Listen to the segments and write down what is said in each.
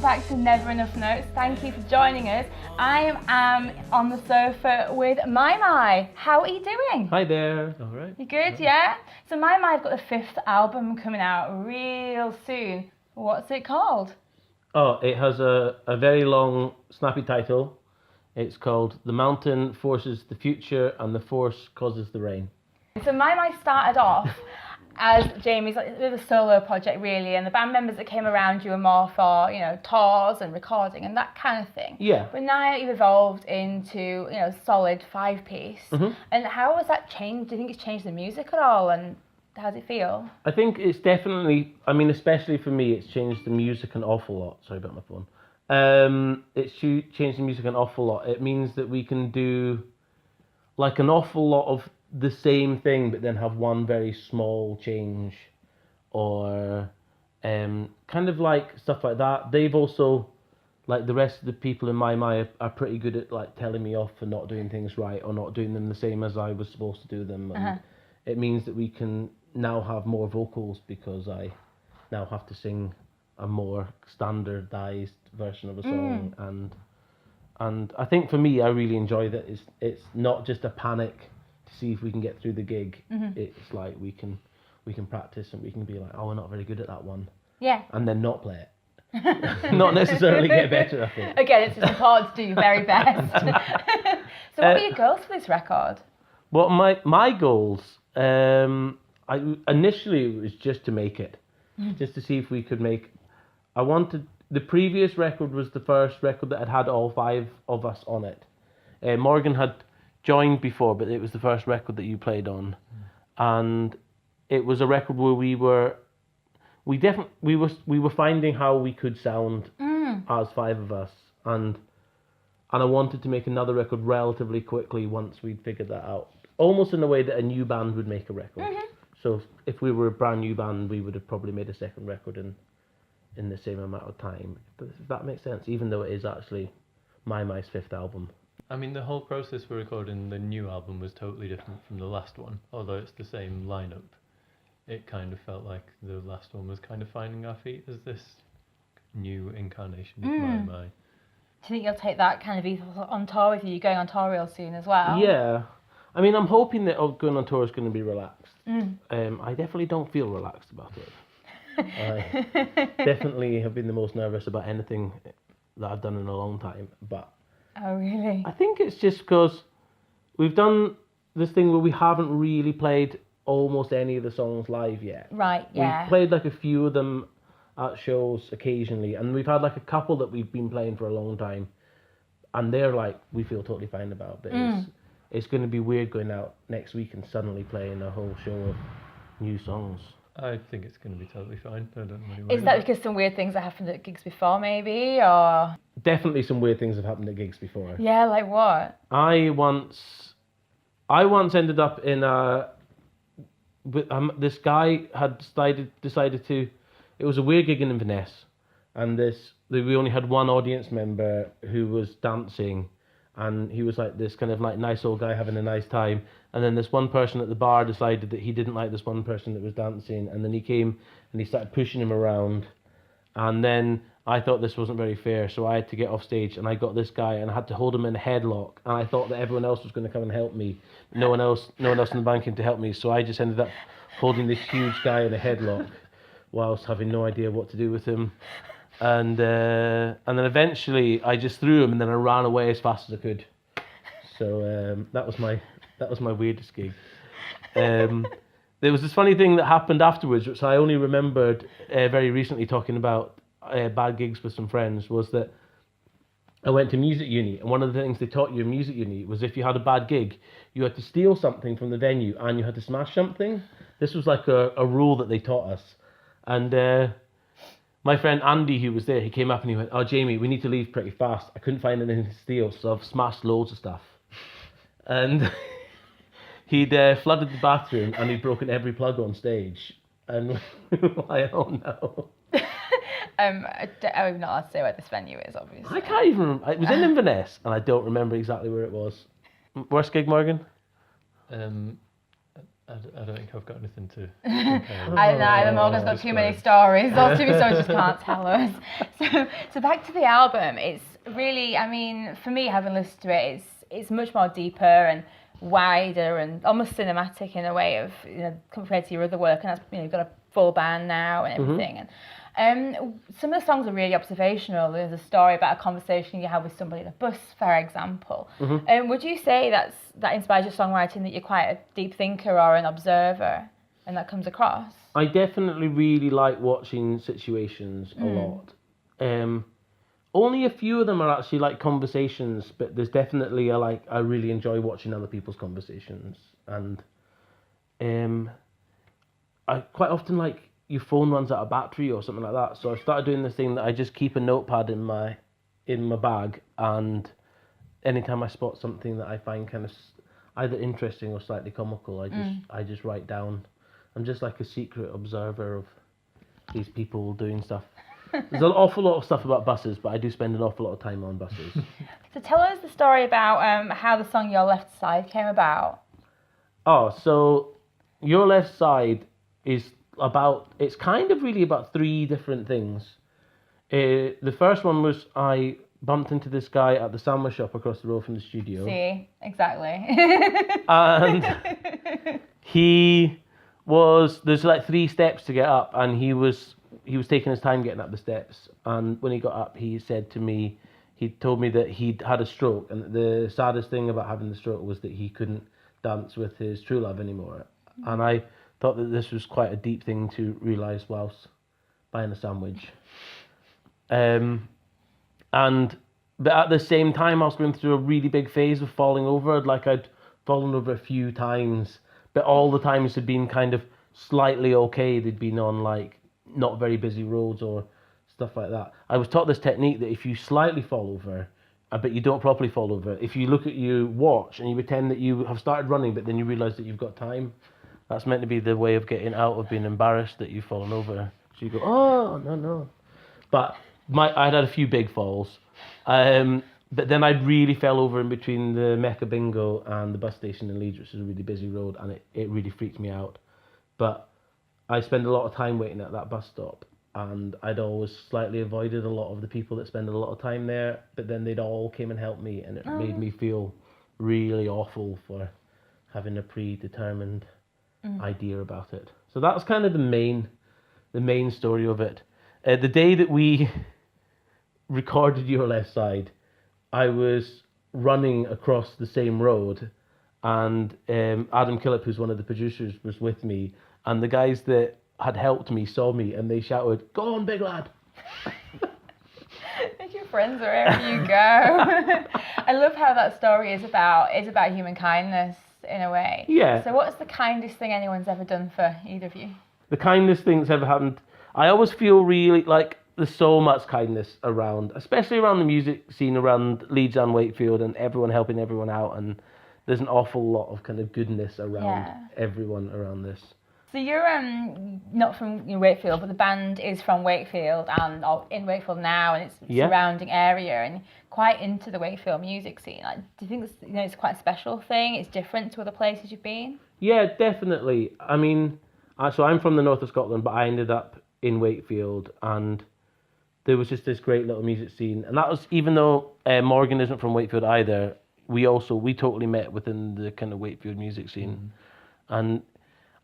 welcome back to Never Enough Notes. Thank you for joining us. I am on the sofa with My. How are you doing? Hi there. All right. You good, yeah? So I've got the 5th album coming out real soon. What's it called? Oh, it has a very long, snappy title. It's called The Mountain Forces the Future and the Force Causes the Rain. So My started off as Jamie's like a bit of a solo project really, and the band members that came around you were more for, you know, tours and recording and that kind of thing. Yeah. But now you've evolved into, you know, solid 5-piece. Mm-hmm. And how has that changed? Do you think it's changed the music at all? And how does it feel? I think it's definitely, especially for me, it's changed the music an awful lot. Sorry about my phone. It's changed the music an awful lot. It means that we can do like an awful lot of the same thing, but then have one very small change, or kind of like stuff like that. They've also, like the rest of the people in my are pretty good at like telling me off for not doing things right or not doing them the same as I was supposed to do them. And it means that we can now have more vocals because I now have to sing a more standardized version of a song. And I think for me, I really enjoy that it's not just a panic to see if we can get through the gig. It's like we can practice and we can be like, oh, we're not very good at that one. Yeah. And then not play it. Not necessarily get better, I think. Again, it's just important to do your very best. So what were your goals for this record? Well, my goals, initially it was just to make it. Just to see if we could make... The previous record was the first record that had all 5 of us on it. Morgan had joined before, but it was the first record that you played on, and it was a record where we were finding how we could sound as 5 of us, and I wanted to make another record relatively quickly once we'd figured that out, almost in a way that a new band would make a record. So if we were a brand new band, we would have probably made a second record in the same amount of time. But if that makes sense, even though it is actually my's 5th album. I mean, the whole process for recording the new album was totally different from the last one. Although it's the same lineup, it kind of felt like the last one was kind of finding our feet as this new incarnation of My. Do you think you'll take that kind of ethos on tour with you? You're going on tour real soon as well. Yeah. I mean, I'm hoping that going on tour is going to be relaxed. I definitely don't feel relaxed about it. I definitely have been the most nervous about anything that I've done in a long time, but... Oh, really? I think it's just because we've done this thing where we haven't really played almost any of the songs live yet. Right, yeah. We've played like a few of them at shows occasionally, and we've had like a couple that we've been playing for a long time, and they're like, we feel totally fine about, but it's going to be weird going out next week and suddenly playing a whole show of new songs. I think it's going to be totally fine. I don't really worry. Is that because some weird things have happened at gigs before, maybe, or...? Definitely some weird things have happened at gigs before. Yeah, like what? I once ended up in this guy had decided to... It was a weird gig in Inverness, and we only had one audience member who was dancing, and he was like this kind of like nice old guy having a nice time. And then this one person at the bar decided that he didn't like this one person that was dancing, and then he came and he started pushing him around. And then I thought this wasn't very fair, so I had to get off stage, and I got this guy and I had to hold him in a headlock, and I thought that everyone else was going to come and help me. No one else in the band came to help me, so I just ended up holding this huge guy in a headlock whilst having no idea what to do with him. And then eventually I just threw him, and then I ran away as fast as I could. So that was my weirdest gig. There was this funny thing that happened afterwards, which I only remembered very recently talking about bad gigs with some friends, was that I went to music uni, and one of the things they taught you in music uni was if you had a bad gig, you had to steal something from the venue and you had to smash something. This was like a rule that they taught us. And my friend Andy, who was there, he came up and he went, "Oh, Jamie, we need to leave pretty fast. I couldn't find anything to steal, so I've smashed loads of stuff." And he'd flooded the bathroom and he'd broken every plug on stage. And I don't know. I'm not allowed to say where this venue is, obviously. I can't even remember. It was in Inverness, and I don't remember exactly where it was. Worst gig, Morgan? I don't think I've got anything to I know, Morgan's got too many stories. Those too many stories just can't tell us. So back to the album. It's really, I mean, for me, having listened to it, it's much more deeper and wider and almost cinematic in a way of, you know, compared to your other work. And that's, you know, you've got a full band now and everything. And some of the songs are really observational. There's a story about a conversation you had with somebody in a bus, for example. Would you say that inspires your songwriting, that you're quite a deep thinker or an observer, and that comes across? I definitely really like watching situations a lot. Only a few of them are actually like conversations, but there's definitely I really enjoy watching other people's conversations, and I quite often like your phone runs out of battery or something like that. So I started doing this thing that I just keep a notepad in my bag, and anytime I spot something that I find kind of either interesting or slightly comical, I just write down. I'm just like a secret observer of these people doing stuff. There's an awful lot of stuff about buses, but I do spend an awful lot of time on buses. So tell us the story about how the song Your Left Side came about. Oh, so Your Left Side is it's kind of really about three different things. The first one was I bumped into this guy at the sandwich shop across the road from the studio. See, exactly. And there's like 3 steps to get up, and he was taking his time getting up the steps. And when he got up, he said to me, he told me that he'd had a stroke, and the saddest thing about having the stroke was that he couldn't dance with his true love anymore. And I thought that this was quite a deep thing to realise whilst buying a sandwich. But at the same time, I was going through a really big phase of falling over. Like, I'd fallen over a few times, but all the times had been kind of slightly okay. They'd been on like not very busy roads or stuff like that. I was taught this technique that if you slightly fall over, but you don't properly fall over, if you look at your watch and you pretend that you have started running, but then you realise that you've got time, that's meant to be the way of getting out of being embarrassed that you've fallen over. So you go, oh, no. But I'd had a few big falls. But then I really fell over in between the Mecca Bingo and the bus station in Leeds, which is a really busy road, and it really freaked me out. But I spend a lot of time waiting at that bus stop, and I'd always slightly avoided a lot of the people that spend a lot of time there, but then they'd all came and helped me, and it made me feel really awful for having a predetermined idea about it. So that was kind of the main story of it. The day that we recorded Your Left Side, I was running across the same road, and Adam Killip, who's one of the producers, was with me, and the guys that had helped me saw me, and they shouted, "Go on, big lad!" Make your friends wherever you go. I love how that story is about human kindness in a way. Yeah. So what's the kindest thing anyone's ever done for either of you? The kindest thing that's ever happened. I always feel really like there's so much kindness around, especially around the music scene around Leeds and Wakefield, and everyone helping everyone out, and there's an awful lot of kind of goodness around everyone around this. So you're not from Wakefield, but the band is from Wakefield and in Wakefield now, and it's surrounding area, and quite into the Wakefield music scene. Like, do you think it's quite a special thing? It's different to other places you've been? Yeah, definitely. I mean, so I'm from the north of Scotland, but I ended up in Wakefield, and there was just this great little music scene. And that was, even though Morgan isn't from Wakefield either, we totally met within the kind of Wakefield music scene. And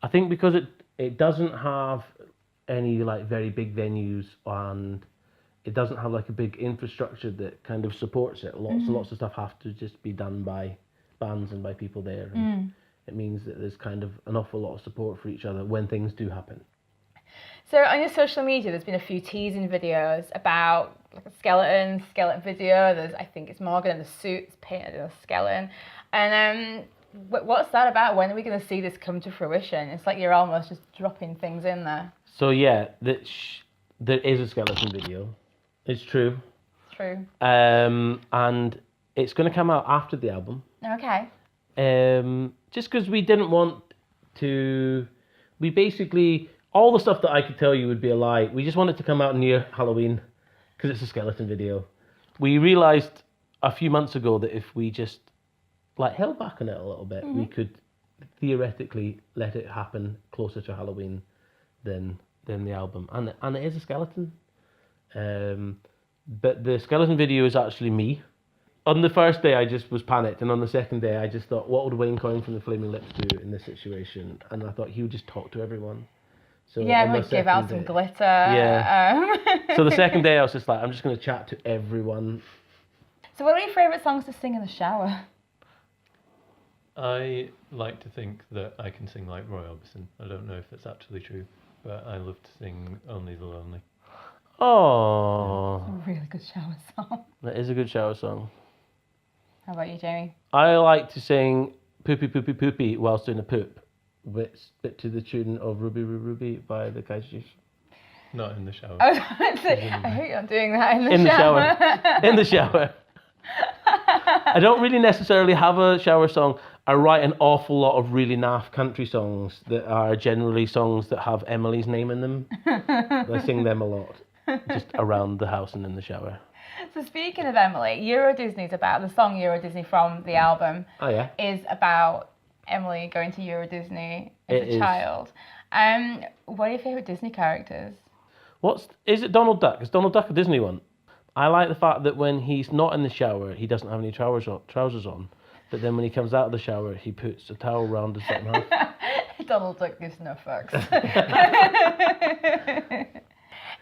I think because it doesn't have any like very big venues, and it doesn't have like a big infrastructure that kind of supports it. Lots of stuff have to just be done by bands and by people there. And it means that there's kind of an awful lot of support for each other when things do happen. So on your social media, there's been a few teasing videos about like a skeleton video. I think it's Morgan in the suits painted in a skeleton. And what's that about? When are we going to see this come to fruition? It's like you're almost just dropping things in there. So yeah, there is a skeleton video. It's true. True. And it's going to come out after the album. Okay. Just because we didn't want to... We basically... All the stuff that I could tell you would be a lie. We just wanted to come out near Halloween because it's a skeleton video. We realised a few months ago that if we just like held back on it a little bit, theoretically let it happen closer to Halloween than the album, and it is a skeleton. But the skeleton video is actually me. On the first day, I just was panicked, and on the second day, I just thought, what would Wayne Coyne from the Flaming Lips do in this situation? And I thought he would just talk to everyone. So Yeah, we'd give out some glitter. Yeah. So the second day, I was just like, I'm just going to chat to everyone. So what are your favourite songs to sing in the shower? I like to think that I can sing like Roy Orbison. I don't know if it's actually true, but I love to sing Only the Lonely. Oh, A really good shower song. that is a good shower song. How about you, Jamie? I like to sing Poopy Poopy Poopy whilst doing a poop, bit to the tune of Ruby Ruby Ruby by the Kaijus. Not in the shower. I was about to say, I hope you're not doing that in the In the shower. shower. In the shower. I don't really necessarily have a shower song. I write an awful lot of really naff country songs that are generally songs that have Emily's name in them. I sing them a lot, just around the house and in the shower. So speaking of Emily, Euro Disney's about, the song Euro Disney from the album Oh yeah. is about Emily going to Euro Disney as It a is. child. What are your favourite Disney characters? Is it Donald Duck? Is Donald Duck a Disney one? I like the fact that when he's not in the shower, he doesn't have any trousers on. But then when he comes out of the shower, he puts a towel around his bottom half. Donald Duck gives no fucks.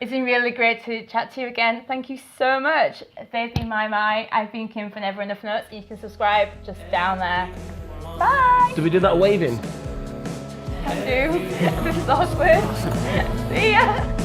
It's been really great to chat to you again. Thank you so much. They've been my. I've been Kim for Never Enough Notes. You can subscribe just down there. Bye. Do we do that waving? Can do. This is awkward. See ya.